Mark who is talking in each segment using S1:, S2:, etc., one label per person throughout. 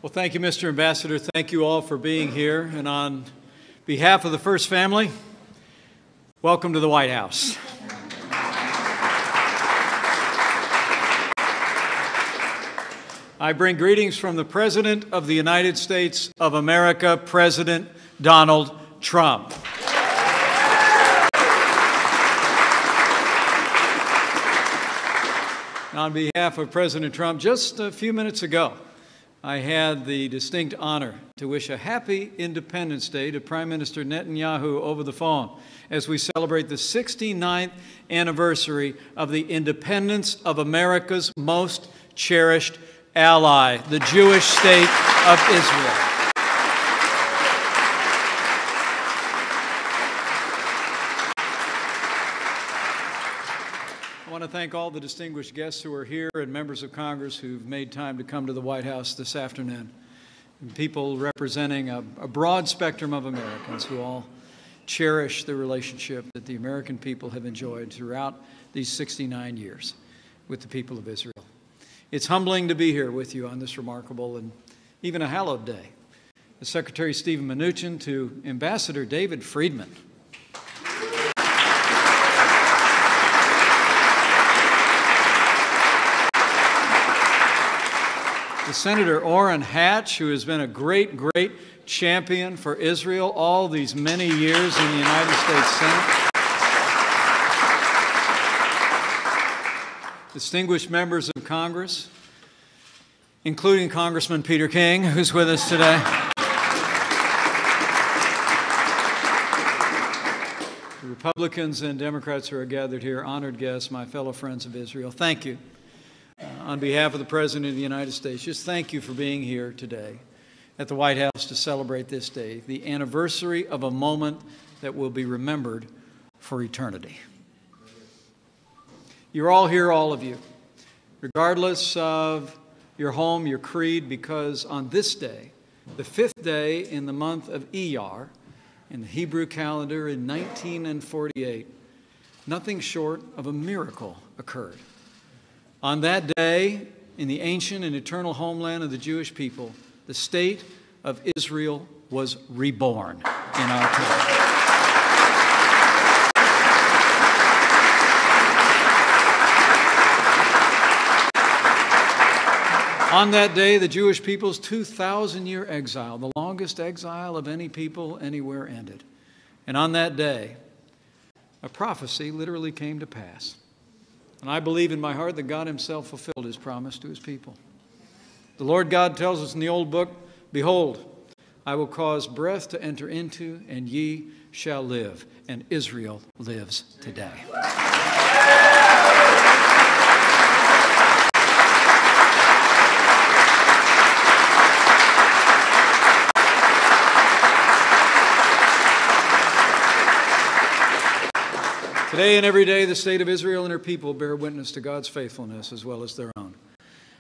S1: Well, thank you, Mr. Ambassador. Thank you all for being here. And on behalf of the First Family, welcome to the White House. I bring greetings from the President of the United States of America, President Donald Trump. On behalf of President Trump, just a few minutes ago, I had the distinct honor to wish a happy Independence Day to Prime Minister Netanyahu over the phone as we celebrate the 69th anniversary of the independence of America's most cherished ally, the Jewish state of Israel. I want to thank all the distinguished guests who are here and members of Congress who've made time to come to the White House this afternoon. And people representing a broad spectrum of Americans who all cherish the relationship that the American people have enjoyed throughout these 69 years with the people of Israel. It's humbling to be here with you on this remarkable and even a hallowed day. The Secretary Stephen Mnuchin to Ambassador David Friedman. To Senator Orrin Hatch, who has been a great champion for Israel all these many years in the United States Senate. Distinguished members of Congress, including Congressman Peter King, who's with us today. The Republicans and Democrats who are gathered here, honored guests, my fellow friends of Israel, thank you. On behalf of the President of the United States, just thank you for being here today at the White House to celebrate this day, the anniversary of a moment that will be remembered for eternity. You're all here, all of you, regardless of your home, your creed, because on this day, the 5th day in the month of Iyar, in the Hebrew calendar in 1948, nothing short of a miracle occurred. On that day, in the ancient and eternal homeland of the Jewish people, the state of Israel was reborn in our country. On that day, the Jewish people's 2,000-year exile, the longest exile of any people anywhere, ended. And on that day, a prophecy literally came to pass. And I believe in my heart that God himself fulfilled his promise to his people. The Lord God tells us in the old book, "Behold, I will cause breath to enter into, and ye shall live." And Israel lives today. Today and every day, the state of Israel and her people bear witness to God's faithfulness as well as their own.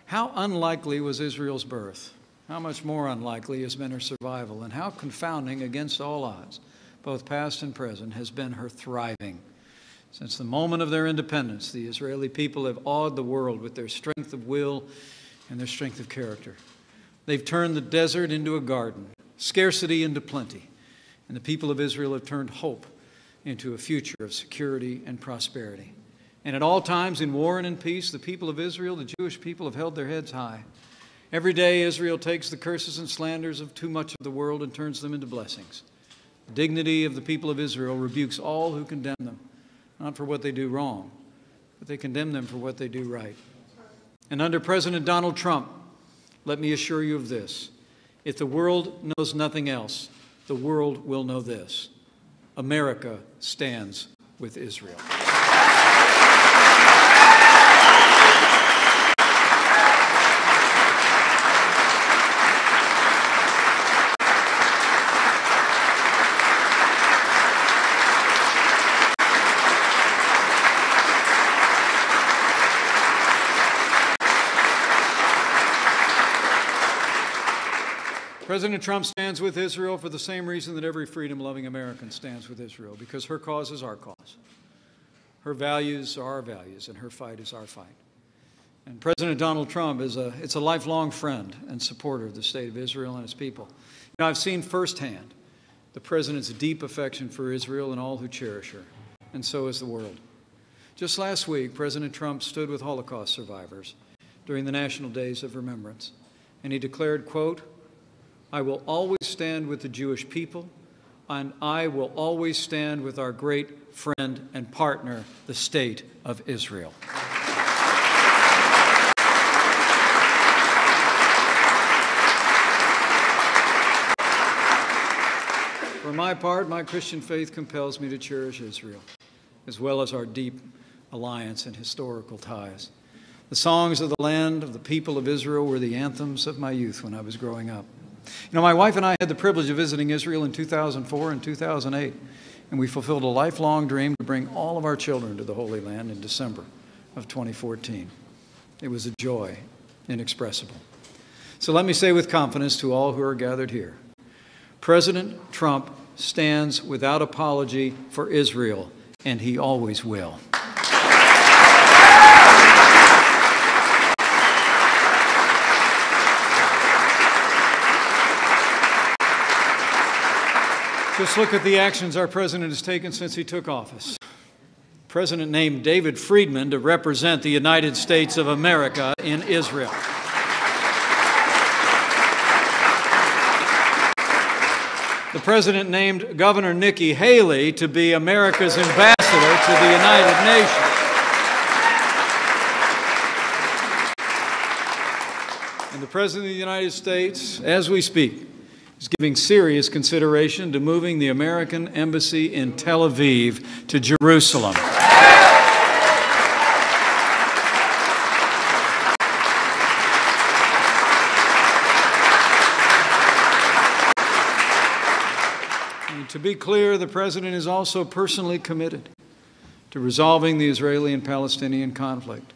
S1: How unlikely was Israel's birth? How much more unlikely has been her survival? And how confounding against all odds, both past and present, has been her thriving. Since the moment of their independence, the Israeli people have awed the world with their strength of will and their strength of character. They've turned the desert into a garden, scarcity into plenty, and the people of Israel have turned hope into a future of security and prosperity. And at all times, in war and in peace, the people of Israel, the Jewish people, have held their heads high. Every day, Israel takes the curses and slanders of too much of the world and turns them into blessings. The dignity of the people of Israel rebukes all who condemn them, not for what they do wrong, but they condemn them for what they do right. And under President Donald Trump, let me assure you of this: if the world knows nothing else, the world will know this: America stands with Israel. President Trump stands with Israel for the same reason that every freedom-loving American stands with Israel, because her cause is our cause. Her values are our values, and her fight is our fight. And President Donald Trump is a lifelong friend and supporter of the state of Israel and its people. You know, I've seen firsthand the President's deep affection for Israel and all who cherish her, and so has the world. Just last week, President Trump stood with Holocaust survivors during the National Days of Remembrance, and he declared, quote, "I will always stand with the Jewish people, and I will always stand with our great friend and partner, the State of Israel." For my part, my Christian faith compels me to cherish Israel, as well as our deep alliance and historical ties. The songs of the land of the people of Israel were the anthems of my youth when I was growing up. You know, my wife and I had the privilege of visiting Israel in 2004 and 2008, and we fulfilled a lifelong dream to bring all of our children to the Holy Land in December of 2014. It was a joy inexpressible. So let me say with confidence to all who are gathered here, President Trump stands without apology for Israel, and he always will. Just look at the actions our president has taken since he took office. The president named David Friedman to represent the United States of America in Israel. The president named Governor Nikki Haley to be America's ambassador to the United Nations. And the President of the United States, as we speak, is giving serious consideration to moving the American embassy in Tel Aviv to Jerusalem. To be clear, the President is also personally committed to resolving the Israeli and Palestinian conflict.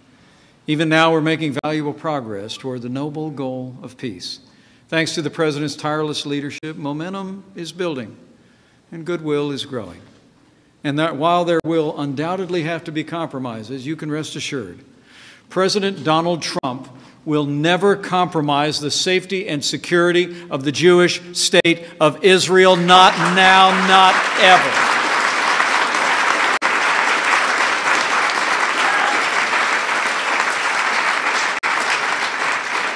S1: Even now, we're making valuable progress toward the noble goal of peace. Thanks to the President's tireless leadership, momentum is building and goodwill is growing. And that while there will undoubtedly have to be compromises, you can rest assured, President Donald Trump will never compromise the safety and security of the Jewish state of Israel, not now, not ever.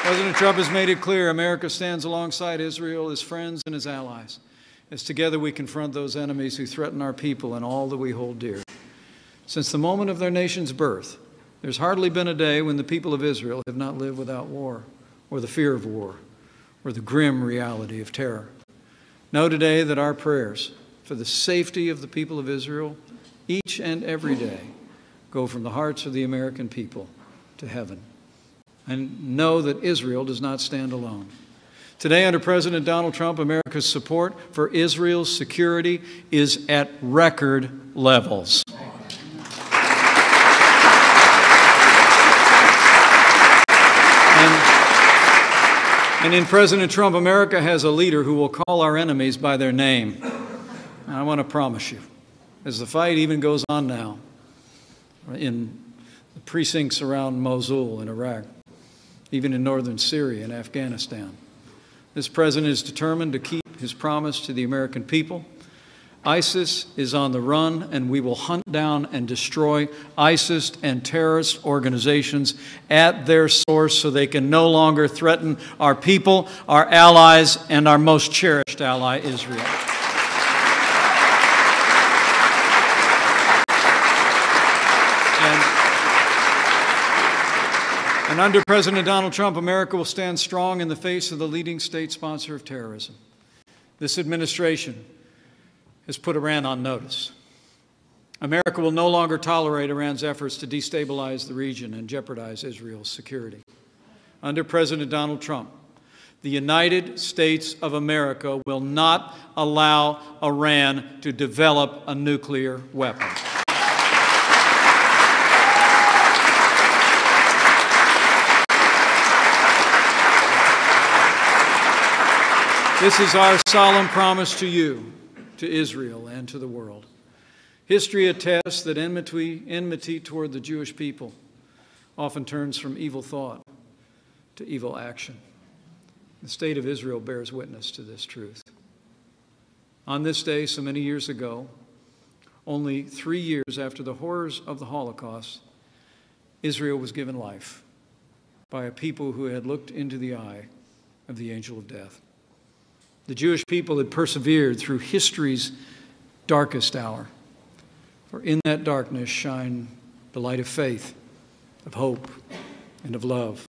S1: President Trump has made it clear America stands alongside Israel, his friends and his allies, as together we confront those enemies who threaten our people and all that we hold dear. Since the moment of their nation's birth, there's hardly been a day when the people of Israel have not lived without war, or the fear of war, or the grim reality of terror. Know today that our prayers for the safety of the people of Israel, each and every day, go from the hearts of the American people to heaven. And know that Israel does not stand alone. Today, under President Donald Trump, America's support for Israel's security is at record levels. And in President Trump, America has a leader who will call our enemies by their name. And I want to promise you, as the fight even goes on now in the precincts around Mosul in Iraq, even in northern Syria and Afghanistan, this president is determined to keep his promise to the American people. ISIS is on the run, and we will hunt down and destroy ISIS and terrorist organizations at their source so they can no longer threaten our people, our allies, and our most cherished ally, Israel. And under President Donald Trump, America will stand strong in the face of the leading state sponsor of terrorism. This administration has put Iran on notice. America will no longer tolerate Iran's efforts to destabilize the region and jeopardize Israel's security. Under President Donald Trump, the United States of America will not allow Iran to develop a nuclear weapon. This is our solemn promise to you, to Israel, and to the world. History attests that enmity toward the Jewish people often turns from evil thought to evil action. The state of Israel bears witness to this truth. On this day, so many years ago, only 3 years after the horrors of the Holocaust, Israel was given life by a people who had looked into the eye of the angel of death. The Jewish people had persevered through history's darkest hour, for in that darkness shine the light of faith, of hope, and of love.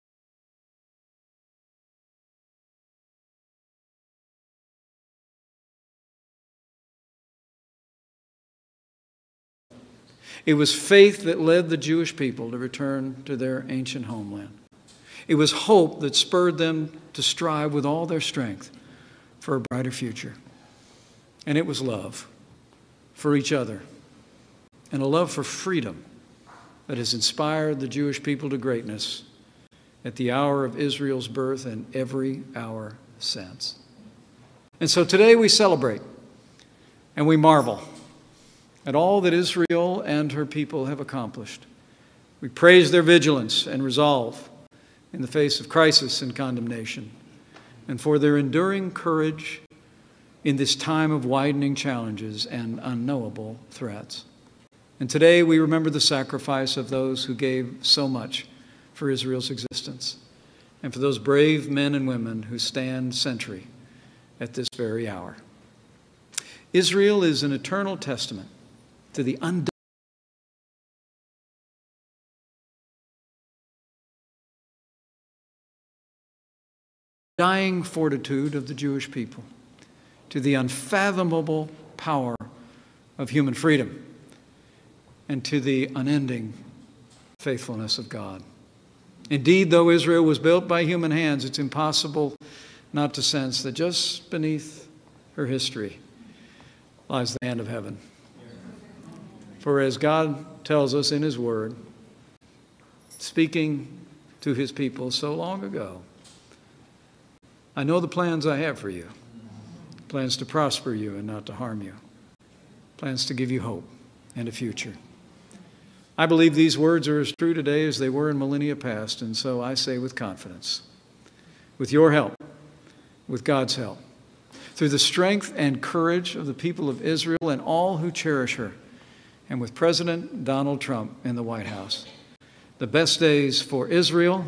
S1: It was faith that led the Jewish people to return to their ancient homeland. It was hope that spurred them to strive with all their strength for a brighter future. And it was love for each other and a love for freedom that has inspired the Jewish people to greatness at the hour of Israel's birth and every hour since. And so today we celebrate and we marvel at all that Israel and her people have accomplished. We praise their vigilance and resolve in the face of crisis and condemnation, and for their enduring courage in this time of widening challenges and unknowable threats. And today we remember the sacrifice of those who gave so much for Israel's existence, and for those brave men and women who stand sentry at this very hour. Israel is an eternal testament to the undying fortitude of the Jewish people, to the unfathomable power of human freedom, and to the unending faithfulness of God. Indeed, though Israel was built by human hands, it's impossible not to sense that just beneath her history lies the hand of heaven. For as God tells us in His Word, speaking to His people so long ago, I know the plans I have for you, plans to prosper you and not to harm you, plans to give you hope and a future. I believe these words are as true today as they were in millennia past, and so I say with confidence, with your help, with God's help, through the strength and courage of the people of Israel and all who cherish her, and with President Donald Trump in the White House, the best days for Israel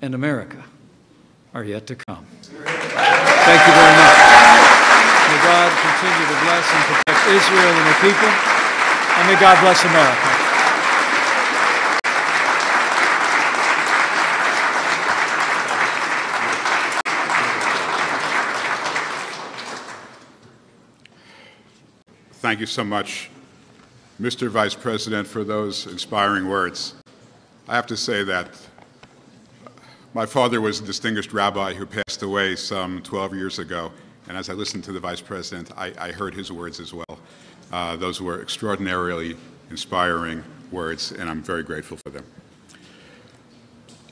S1: and America are yet to come. Thank you very much. May God continue to bless and protect Israel and her people, and may God bless America.
S2: Thank you so much, Mr. Vice President, for those inspiring words. I have to say that my father was a distinguished rabbi who passed away some 12 years ago, and as I listened to the Vice President, I heard his words as well. Those were extraordinarily inspiring words, and I'm very grateful for them.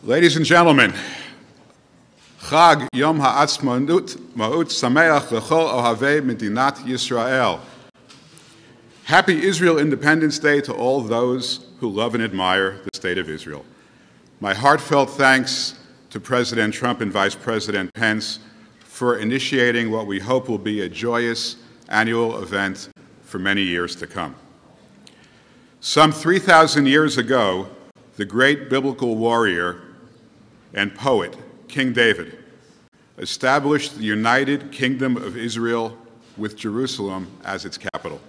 S2: Ladies and gentlemen, Chag Yom Ha'atzmaut Ma'ut Sameach L'chol Ohavei Medinat Yisrael. Happy Israel Independence Day to all those who love and admire the state of Israel. My heartfelt thanks to President Trump and Vice President Pence for initiating what we hope will be a joyous annual event for many years to come. Some 3,000 years ago, the great biblical warrior and poet, King David, established the United Kingdom of Israel with Jerusalem as its capital.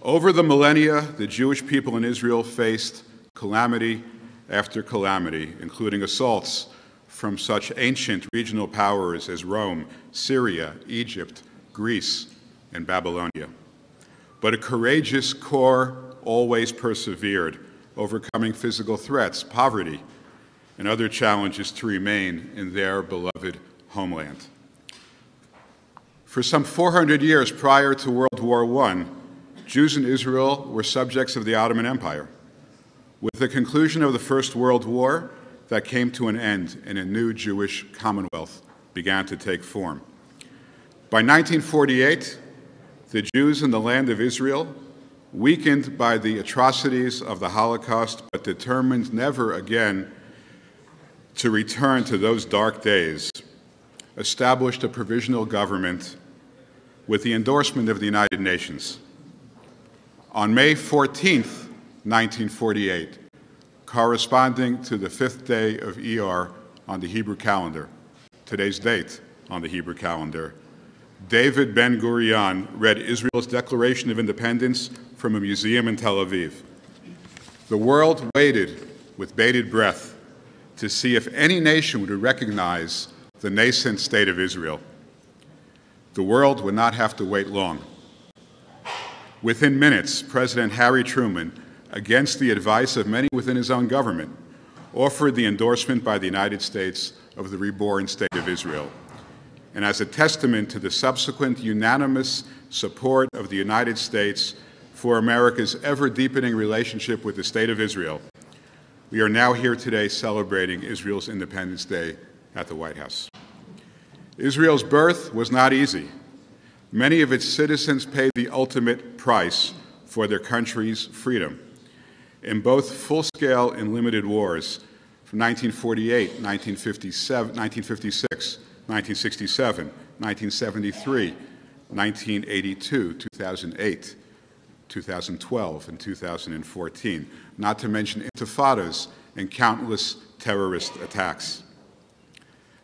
S2: Over the millennia, the Jewish people in Israel faced calamity after calamity, including assaults from such ancient regional powers as Rome, Syria, Egypt, Greece, and Babylonia. But a courageous core always persevered, overcoming physical threats, poverty, and other challenges to remain in their beloved homeland. For some 400 years prior to World War I, Jews in Israel were subjects of the Ottoman Empire. With the conclusion of the First World War, that came to an end and a new Jewish Commonwealth began to take form. By 1948, the Jews in the land of Israel weakened by the atrocities of the Holocaust, but determined never again to return to those dark days, established a provisional government with the endorsement of the United Nations. On May 14th, 1948, corresponding to the 5th day of Iyar on the Hebrew calendar, today's date on the Hebrew calendar, David Ben-Gurion read Israel's Declaration of Independence from a museum in Tel Aviv. The world waited with bated breath to see if any nation would recognize the nascent state of Israel. The world would not have to wait long. Within minutes, President Harry Truman, against the advice of many within his own government, offered the endorsement by the United States of the reborn state of Israel. And as a testament to the subsequent unanimous support of the United States for America's ever-deepening relationship with the state of Israel, we are now here today celebrating Israel's Independence Day at the White House. Israel's birth was not easy. Many of its citizens paid the ultimate price for their country's freedom in both full-scale and limited wars from 1948, 1956, 1967, 1973, 1982, 2008, 2012, and 2014, not to mention intifadas and countless terrorist attacks.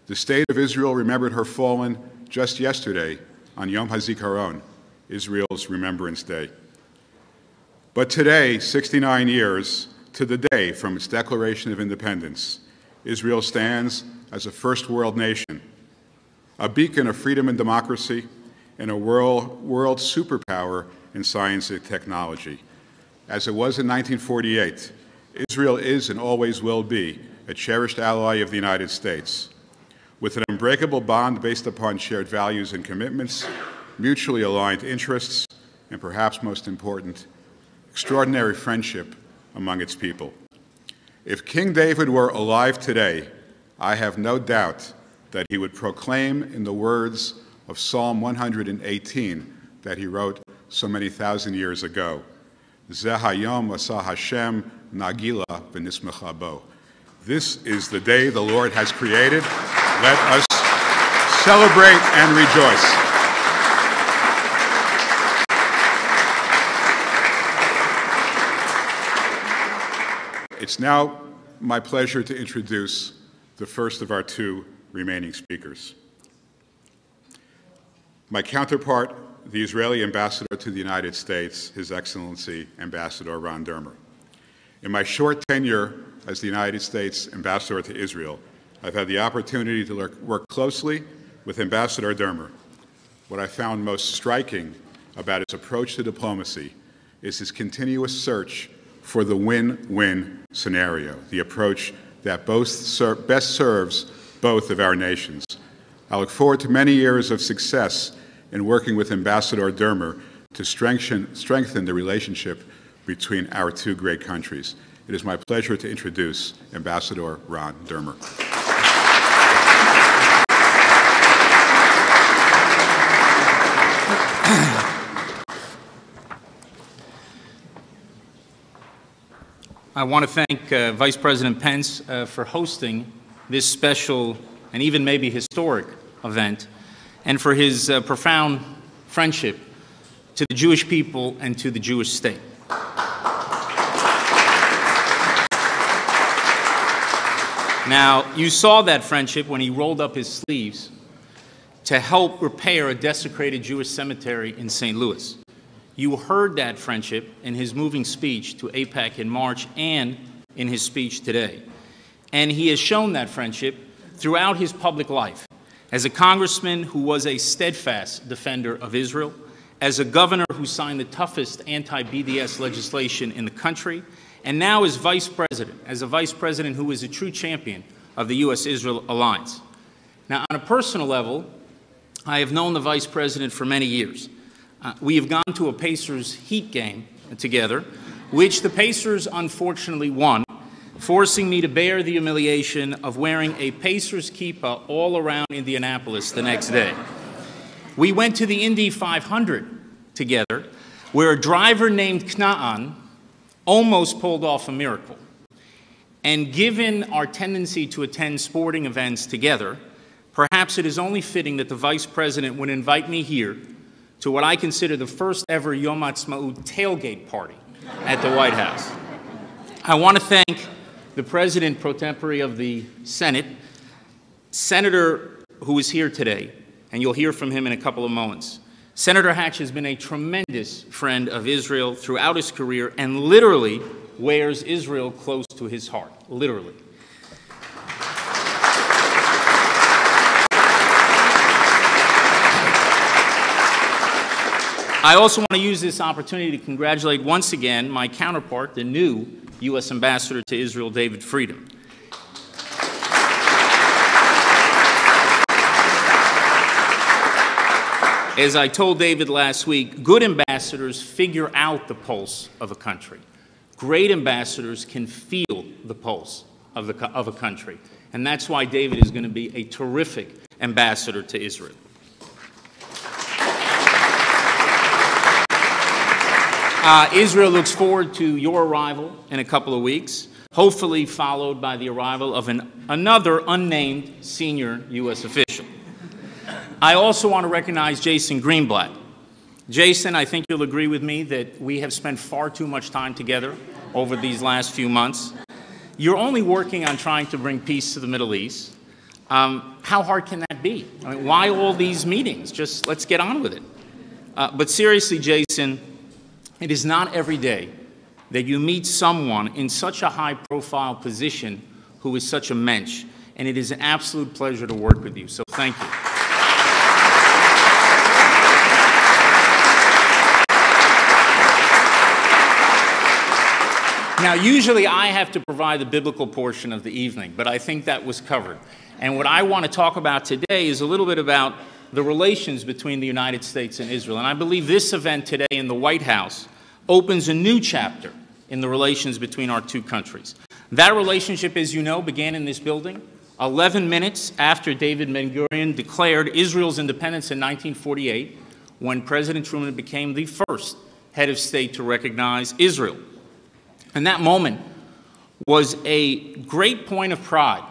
S2: The state of Israel remembered her fallen just yesterday on Yom HaZikaron, Israel's Remembrance Day. But today, 69 years to the day from its Declaration of Independence, Israel stands as a first world nation, a beacon of freedom and democracy, and a world superpower in science and technology. As it was in 1948, Israel is and always will be a cherished ally of the United States, with an unbreakable bond based upon shared values and commitments, mutually aligned interests, and perhaps most important, extraordinary friendship among its people. If King David were alive today, I have no doubt that he would proclaim in the words of Psalm 118 that he wrote so many thousand years ago, Zeh hayom asah Hashem nagila v'nismecha bo. This is the day the Lord has created. Let us celebrate and rejoice. It's now my pleasure to introduce the first of our two remaining speakers. My counterpart, the Israeli ambassador to the United States, His Excellency Ambassador Ron Dermer. In my short tenure as the United States ambassador to Israel, I've had the opportunity to work closely with Ambassador Dermer. What I found most striking about his approach to diplomacy is his continuous search for the win-win scenario, the approach that best serves both of our nations. I look forward to many years of success in working with Ambassador Dermer to strengthen the relationship between our two great countries. It is my pleasure to introduce Ambassador Ron Dermer.
S3: I want to thank Vice President Pence for hosting this special and even maybe historic event, and for his profound friendship to the Jewish people and to the Jewish state. Now, you saw that friendship when he rolled up his sleeves to help repair a desecrated Jewish cemetery in St. Louis. You heard that friendship in his moving speech to AIPAC in March and in his speech today. And he has shown that friendship throughout his public life, as a congressman who was a steadfast defender of Israel, as a governor who signed the toughest anti-BDS legislation in the country, and now as vice president, who is a true champion of the U.S.-Israel alliance. Now, on a personal level, I have known the vice president for many years. We have gone to a Pacers Heat game together, which the Pacers unfortunately won, forcing me to bear the humiliation of wearing a Pacers kippah all around Indianapolis the next day. We went to the Indy 500 together, where a driver named Kna'an almost pulled off a miracle. And given our tendency to attend sporting events together, perhaps it is only fitting that the Vice President would invite me here to what I consider the first ever Yom Ha'atzmaut tailgate party at the White House. I want to thank the President pro tempore of the Senate, Senator who is here today, and you'll hear from him in a couple of moments. Senator Hatch has been a tremendous friend of Israel throughout his career and literally wears Israel close to his heart, literally. I also want to use this opportunity to congratulate once again my counterpart, the new U.S. Ambassador to Israel, David Friedman. As I told David last week, good ambassadors figure out the pulse of a country. Great ambassadors can feel the pulse of a country. And that's why David is going to be a terrific ambassador to Israel. Israel looks forward to your arrival in a couple of weeks, hopefully followed by the arrival of another unnamed senior U.S. official. I also want to recognize Jason Greenblatt. Jason, I think you'll agree with me that we have spent far too much time together over these last few months. You're only working on trying to bring peace to the Middle East. How hard can that be? I mean, why all these meetings? Just let's get on with it. But seriously, Jason, it is not every day that you meet someone in such a high-profile position who is such a mensch, and it is an absolute pleasure to work with you, so thank you. Now, usually I have to provide the biblical portion of the evening, but I think that was covered. And what I want to talk about today is a little bit about the relations between the United States and Israel. And I believe this event today in the White House opens a new chapter in the relations between our two countries. That relationship, as you know, began in this building 11 minutes after David Ben-Gurion declared Israel's independence in 1948, when President Truman became the first head of state to recognize Israel. And that moment was a great point of pride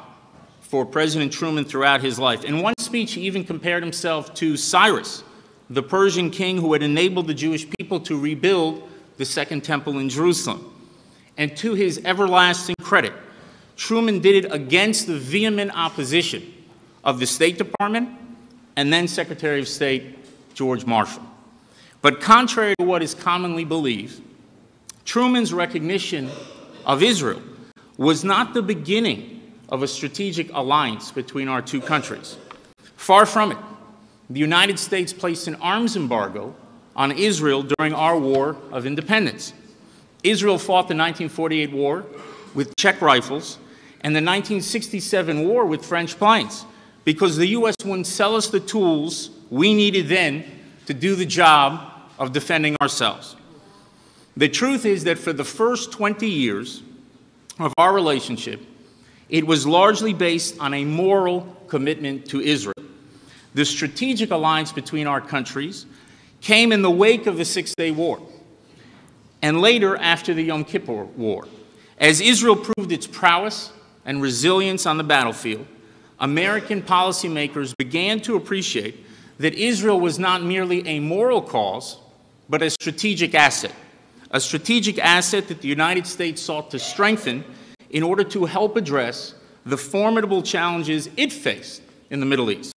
S3: for President Truman throughout his life. In one speech, he even compared himself to Cyrus, the Persian king who had enabled the Jewish people to rebuild the Second Temple in Jerusalem. And to his everlasting credit, Truman did it against the vehement opposition of the State Department and then Secretary of State George Marshall. But contrary to what is commonly believed, Truman's recognition of Israel was not the beginning of a strategic alliance between our two countries. Far from it. The United States placed an arms embargo on Israel during our War of Independence. Israel fought the 1948 war with Czech rifles and the 1967 war with French planes because the U.S. wouldn't sell us the tools we needed then to do the job of defending ourselves. The truth is that for the first 20 years of our relationship, it was largely based on a moral commitment to Israel. The strategic alliance between our countries came in the wake of the Six-Day War and later after the Yom Kippur War. As Israel proved its prowess and resilience on the battlefield, American policymakers began to appreciate that Israel was not merely a moral cause, but a strategic asset that the United States sought to strengthen in order to help address the formidable challenges it faced in the Middle East.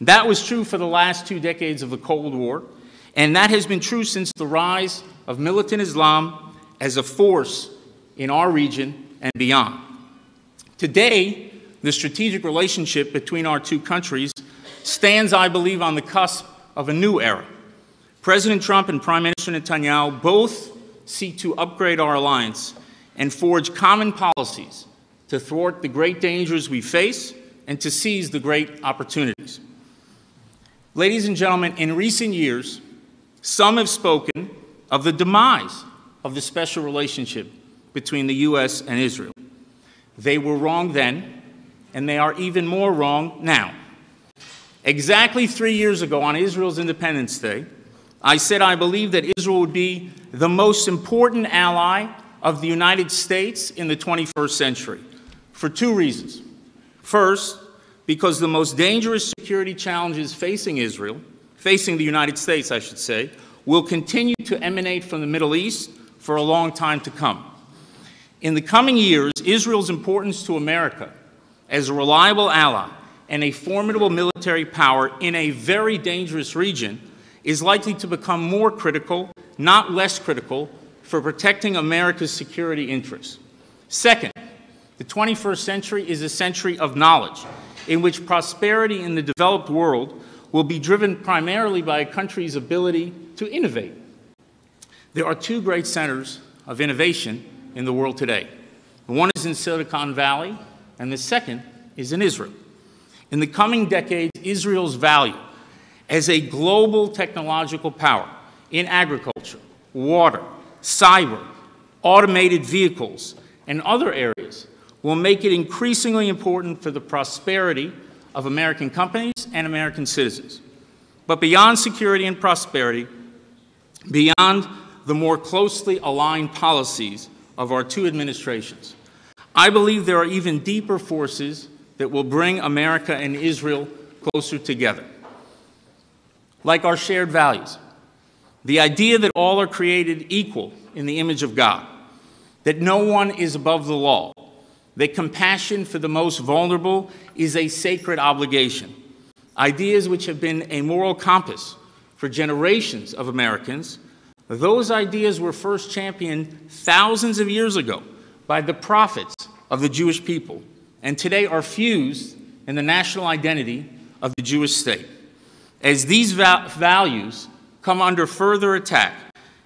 S3: That was true for the last 2 decades of the Cold War, and that has been true since the rise of militant Islam as a force in our region and beyond. Today, the strategic relationship between our two countries stands, I believe, on the cusp of a new era. President Trump and Prime Minister Netanyahu both seek to upgrade our alliance and forge common policies to thwart the great dangers we face and to seize the great opportunities. Ladies and gentlemen, in recent years, some have spoken of the demise of the special relationship between the U.S. and Israel. They were wrong then, and they are even more wrong now. Exactly 3 years ago, on Israel's Independence Day, I said I believe that Israel would be the most important ally of the United States in the 21st century for two reasons. First, because the most dangerous security challenges facing Israel, facing the United States, I should say, will continue to emanate from the Middle East for a long time to come. In the coming years, Israel's importance to America as a reliable ally and a formidable military power in a very dangerous region is likely to become more critical, not less critical, for protecting America's security interests. Second, the 21st century is a century of knowledge, in which prosperity in the developed world will be driven primarily by a country's ability to innovate. There are two great centers of innovation in the world today. One is in Silicon Valley, and the second is in Israel. In the coming decades, Israel's value as a global technological power in agriculture, water, cyber, automated vehicles, and other areas will make it increasingly important for the prosperity of American companies and American citizens. But beyond security and prosperity, beyond the more closely aligned policies of our two administrations, I believe there are even deeper forces that will bring America and Israel closer together, like our shared values, the idea that all are created equal in the image of God, that no one is above the law, that compassion for the most vulnerable is a sacred obligation, ideas which have been a moral compass for generations of Americans. Those ideas were first championed thousands of years ago by the prophets of the Jewish people, and today are fused in the national identity of the Jewish state. As these values come under further attack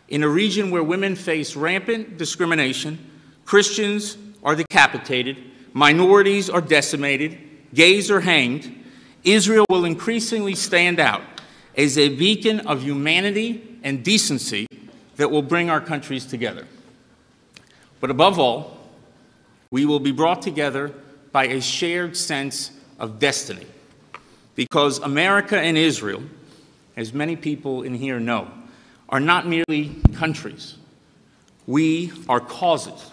S3: in a region where women face rampant discrimination, Christians are decapitated, minorities are decimated, gays are hanged, Israel will increasingly stand out as a beacon of humanity and decency that will bring our countries together. But above all, we will be brought together by a shared sense of destiny, because America and Israel, as many people in here know, are not merely countries. We are causes.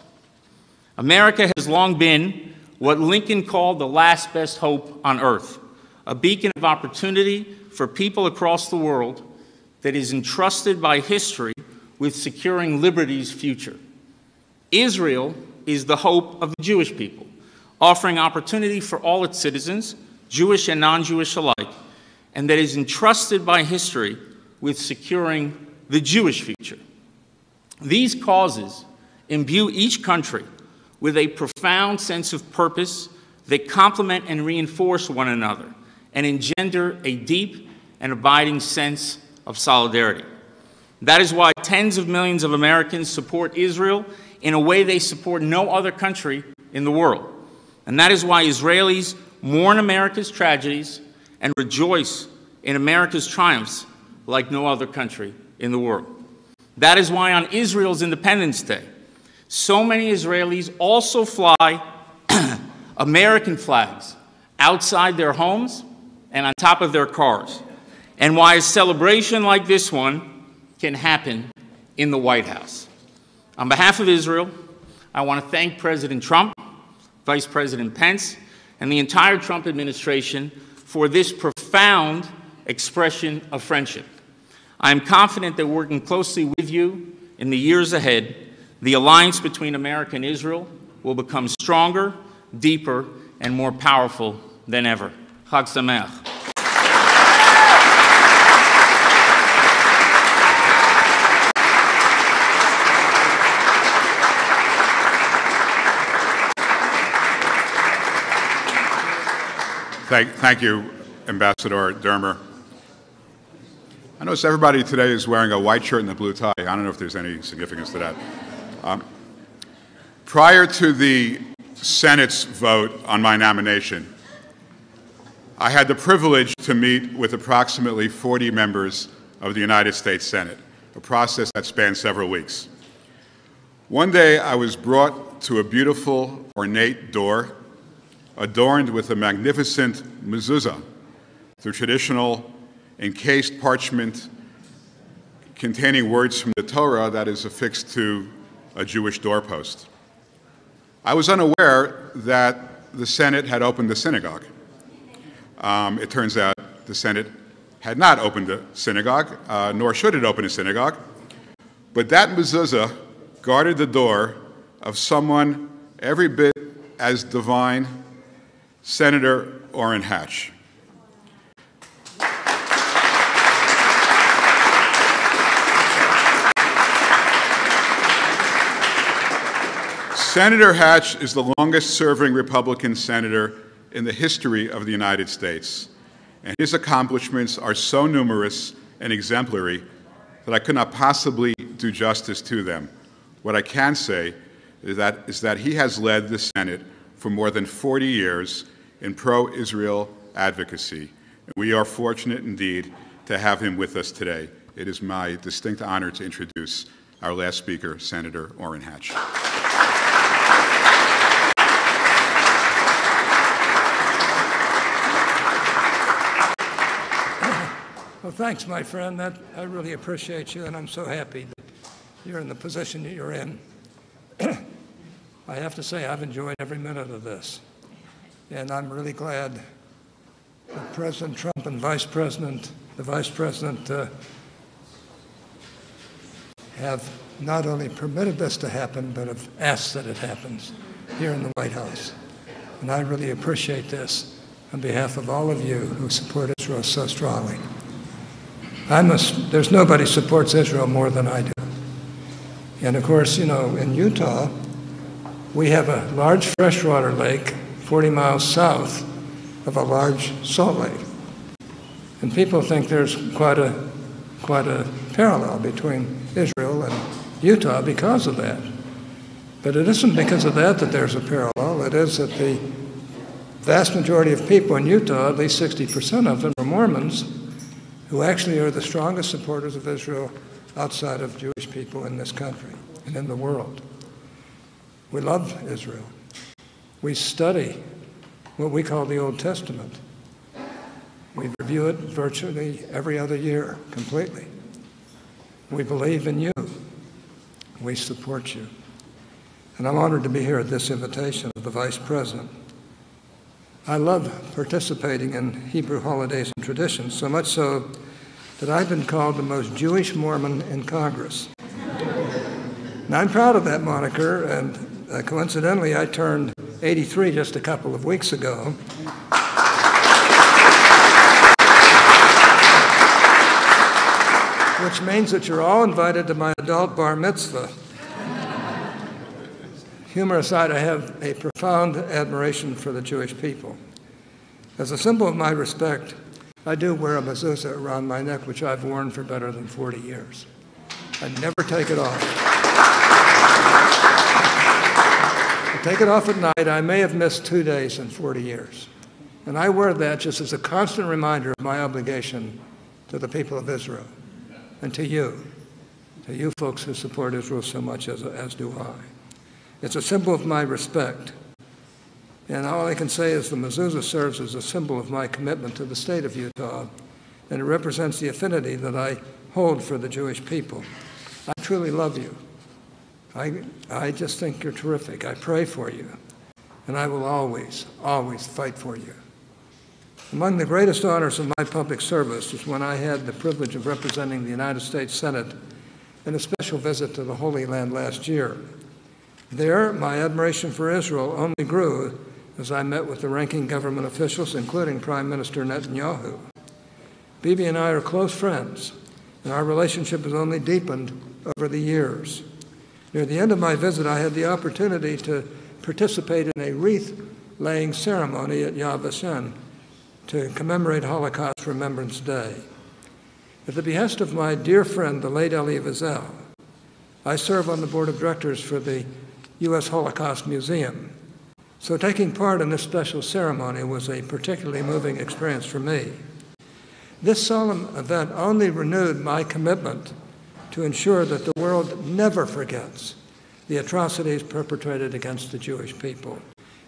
S3: America has long been what Lincoln called the last best hope on earth, a beacon of opportunity for people across the world that is entrusted by history with securing liberty's future. Israel is the hope of the Jewish people, offering opportunity for all its citizens, Jewish and non-Jewish alike, and that is entrusted by history with securing the Jewish future. These causes imbue each country with a profound sense of purpose that complement and reinforce one another and engender a deep and abiding sense of solidarity. That is why tens of millions of Americans support Israel in a way they support no other country in the world. And that is why Israelis mourn America's tragedies and rejoice in America's triumphs like no other country in the world. That is why on Israel's Independence Day, so many Israelis also fly American flags outside their homes and on top of their cars, and why a celebration like this one can happen in the White House. On behalf of Israel, I want to thank President Trump, Vice President Pence, and the entire Trump administration for this profound expression of friendship. I am confident that working closely with you in the years ahead, the alliance between America and Israel will become stronger, deeper, and more powerful than ever. Chag Sameach.
S2: Thank you, Ambassador Dermer. I notice everybody today is wearing a white shirt and a blue tie. I don't know if there's any significance to that. Prior to the Senate's vote on my nomination, I had the privilege to meet with approximately 40 members of the United States Senate, a process that spanned several weeks. One day, I was brought to a beautiful, ornate door adorned with a magnificent mezuzah, the traditional encased parchment containing words from the Torah that is affixed to a Jewish doorpost. I was unaware that the Senate had opened the synagogue. It turns out the Senate had not opened a synagogue, nor should it open a synagogue, but that mezuzah guarded the door of someone every bit as divine, Senator Orrin Hatch. Senator Hatch is the longest-serving Republican senator in the history of the United States, and his accomplishments are so numerous and exemplary that I could not possibly do justice to them. What I can say is that he has led the Senate for more than 40 years in pro-Israel advocacy. And we are fortunate indeed to have him with us today. It is my distinct honor to introduce our last speaker, Senator Orrin Hatch.
S4: Well, thanks, my friend. I really appreciate you, and I'm so happy that you're in the position that you're in. I have to say, I've enjoyed every minute of this, and I'm really glad that President Trump and the Vice President have not only permitted this to happen, but have asked that it happens here in the White House. And I really appreciate this on behalf of all of you who support Israel so strongly. There's nobody supports Israel more than I do. And of course, you know, in Utah, we have a large freshwater lake 40 miles south of a large salt lake. And people think there's quite a parallel between Israel and Utah because of that. But it isn't because of that there's a parallel. It is that the vast majority of people in Utah, at least 60% of them, are Mormons, who actually are the strongest supporters of Israel outside of Jewish people in this country and in the world. We love Israel. We study what we call the Old Testament. We review it virtually every other year, completely. We believe in you. We support you. And I'm honored to be here at this invitation of the Vice President. I love participating in Hebrew holidays and traditions, so much so that I've been called the most Jewish Mormon in Congress. And I'm proud of that moniker, and coincidentally, I turned 83 just a couple of weeks ago. Which means that you're all invited to my adult bar mitzvah. Humor aside, I have a profound admiration for the Jewish people. As a symbol of my respect, I do wear a mezuzah around my neck, which I've worn for better than 40 years. I never take it off. I take it off at night. I may have missed 2 days in 40 years. And I wear that just as a constant reminder of my obligation to the people of Israel and to you folks who support Israel so much as do I. It's a symbol of my respect. And all I can say is the mezuzah serves as a symbol of my commitment to the state of Utah, and it represents the affinity that I hold for the Jewish people. I truly love you. I just think you're terrific. I pray for you, and I will always, always fight for you. Among the greatest honors of my public service was when I had the privilege of representing the United States Senate in a special visit to the Holy Land last year. There, my admiration for Israel only grew as I met with the ranking government officials, including Prime Minister Netanyahu. Bibi and I are close friends, and our relationship has only deepened over the years. Near the end of my visit, I had the opportunity to participate in a wreath-laying ceremony at Yad Vashem to commemorate Holocaust Remembrance Day. At the behest of my dear friend, the late Elie Wiesel, I serve on the board of directors for the U.S. Holocaust Museum. So taking part in this special ceremony was a particularly moving experience for me. This solemn event only renewed my commitment to ensure that the world never forgets the atrocities perpetrated against the Jewish people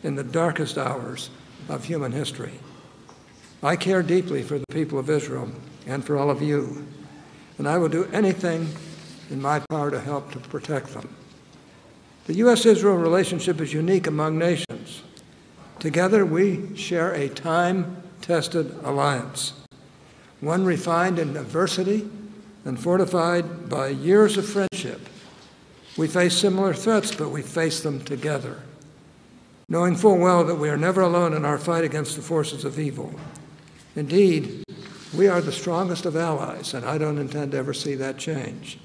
S4: in the darkest hours of human history. I care deeply for the people of Israel and for all of you. and I will do anything in my power to help to protect them. The U.S.-Israel relationship is unique among nations. Together, we share a time-tested alliance, one refined in adversity and fortified by years of friendship. We face similar threats, but we face them together, knowing full well that we are never alone in our fight against the forces of evil. Indeed, we are the strongest of allies, and I don't intend to ever see that change.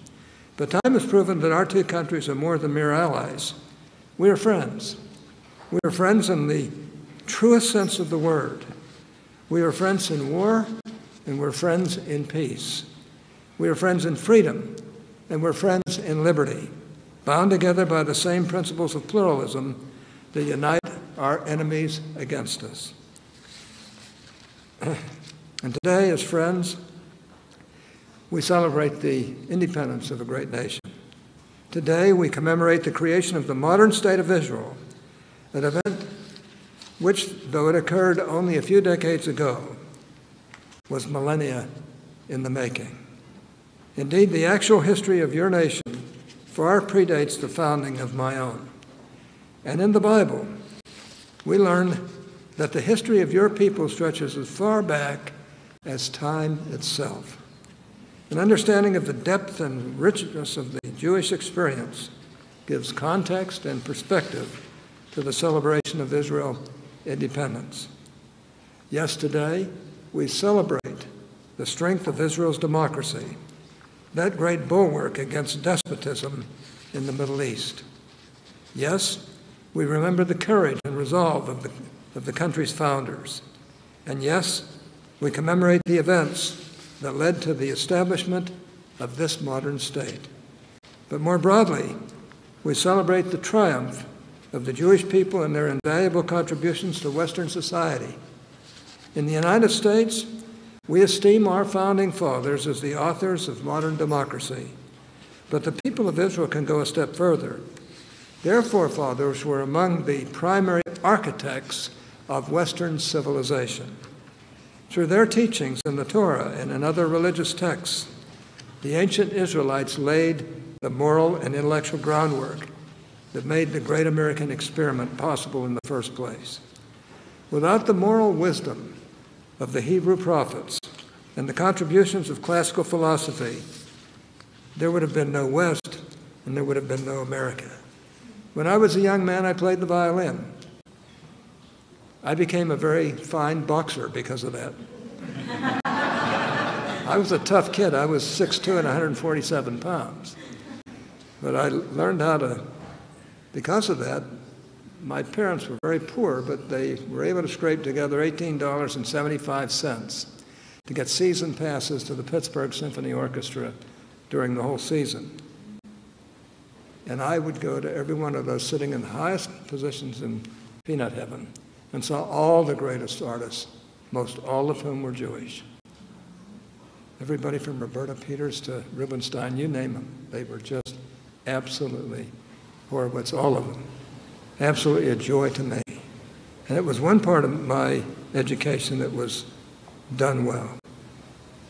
S4: But time has proven that our two countries are more than mere allies. We are friends. We are friends in the truest sense of the word. We are friends in war, and we're friends in peace. We are friends in freedom, and we're friends in liberty, bound together by the same principles of pluralism that unite our enemies against us. And today, as friends, we celebrate the independence of a great nation. Today, we commemorate the creation of the modern state of Israel, an event which, though it occurred only a few decades ago, was millennia in the making. Indeed, the actual history of your nation far predates the founding of my own. And in the Bible, we learn that the history of your people stretches as far back as time itself. An understanding of the depth and richness of the Jewish experience gives context and perspective to the celebration of Israel's independence. Yes, today we celebrate the strength of Israel's democracy, that great bulwark against despotism in the Middle East. Yes, we remember the courage and resolve of the country's founders. And yes, we commemorate the events that led to the establishment of this modern state. But more broadly, we celebrate the triumph of the Jewish people and their invaluable contributions to Western society. In the United States, we esteem our founding fathers as the authors of modern democracy. But the people of Israel can go a step further. Their forefathers were among the primary architects of Western civilization. Through their teachings in the Torah and in other religious texts, the ancient Israelites laid the moral and intellectual groundwork that made the great American experiment possible in the first place. Without the moral wisdom of the Hebrew prophets and the contributions of classical philosophy, there would have been no West and there would have been no America. When I was a young man, I played the violin. I became a very fine boxer because of that. I was a tough kid. I was 6'2" and 147 pounds. But I learned how to, because of that, my parents were very poor, but they were able to scrape together $18.75 to get season passes to the Pittsburgh Symphony Orchestra during the whole season. And I would go to every one of those, sitting in the highest positions in peanut heaven, and saw all the greatest artists, most all of whom were Jewish. Everybody from Roberta Peters to Rubinstein, you name them. They were just absolutely, Horowitz, all of them, absolutely a joy to me. And it was one part of my education that was done well.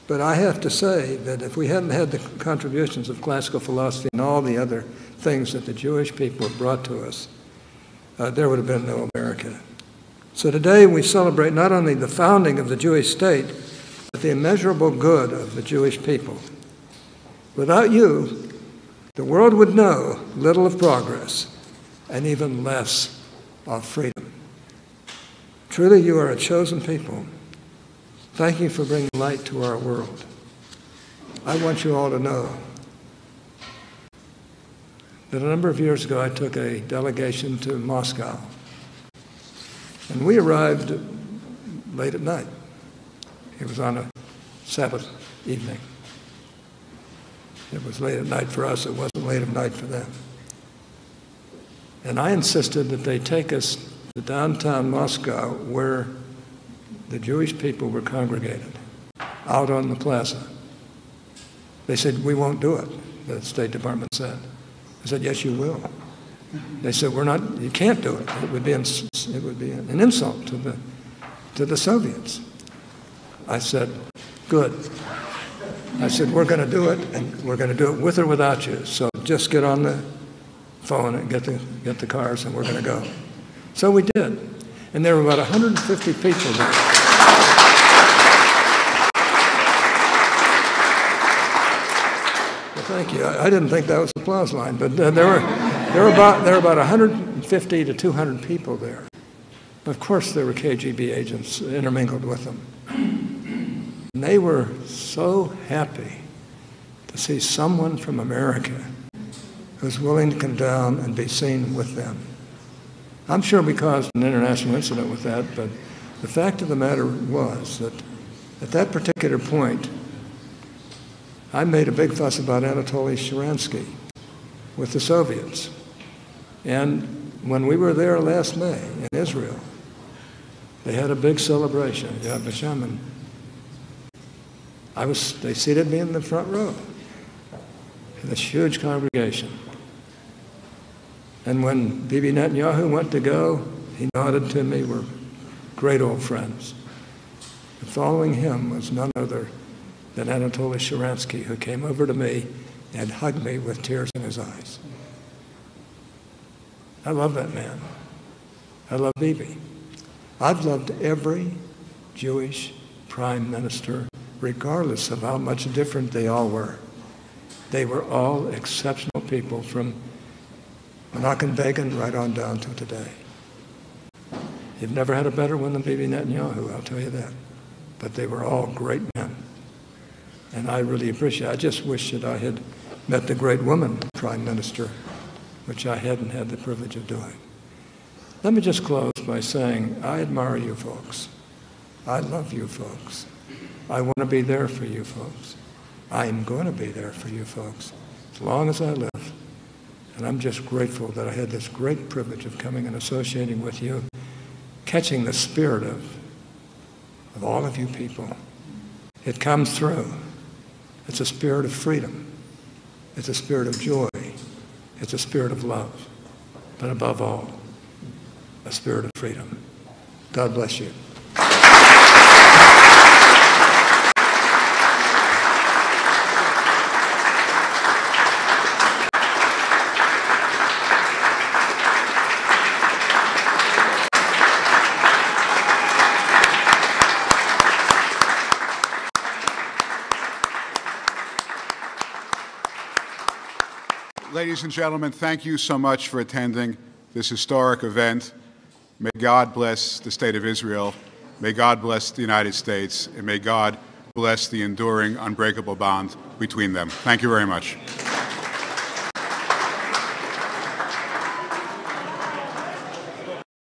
S4: But I have to say that if we hadn't had the contributions of classical philosophy and all the other things that the Jewish people have brought to us, there would have been no America. So today we celebrate not only the founding of the Jewish state, but the immeasurable good of the Jewish people. Without you, the world would know little of progress and even less of freedom. Truly, you are a chosen people. Thank you for bringing light to our world. I want you all to know that a number of years ago I took a delegation to Moscow. And we arrived late at night. It was on a Sabbath evening. It was late at night for us. It wasn't late at night for them. And I insisted that they take us to downtown Moscow where the Jewish people were congregated, out on the plaza. They said, we won't do it, the State Department said. I said, yes, you will. They said, you can't do it. It would be an insult to the Soviets. I said, good. I said, we're going to do it, and we're going to do it with or without you. So just get on the phone and get the cars, and we're going to go. So we did. And there were about 150 people there. Well, thank you. I didn't think that was the applause line, but there were about 150 to 200 people there. Of course, there were KGB agents intermingled with them. And they were so happy to see someone from America who's willing to come down and be seen with them. I'm sure we caused an international incident with that, but the fact of the matter was that at that particular point, I made a big fuss about Anatoly Sharansky with the Soviets. And when we were there last May in Israel, they had a big celebration at Yad Vashem, and they seated me in the front row in this huge congregation. And when Bibi Netanyahu went to go, he nodded to me. We're great old friends. And following him was none other than Anatoly Sharansky, who came over to me and hugged me with tears in his eyes. I love that man. I love Bibi. I've loved every Jewish prime minister, regardless of how much different they all were. They were all exceptional people, from Menachem Begin right on down to today. You've never had a better one than Bibi Netanyahu, I'll tell you that. But they were all great men. And I really appreciate it. I just wish that I had met the great woman prime minister, which I hadn't had the privilege of doing. Let me just close by saying, I admire you folks. I love you folks. I want to be there for you folks. I am going to be there for you folks as long as I live. And I'm just grateful that I had this great privilege of coming and associating with you, catching the spirit of all of you people. It comes through. It's a spirit of freedom. It's a spirit of joy. It's a spirit of love. But above all, a spirit of freedom. God bless you.
S2: Ladies and gentlemen, thank you so much for attending this historic event. May God bless the State of Israel. May God bless the United States. And may God bless the enduring, unbreakable bond between them. Thank you very much.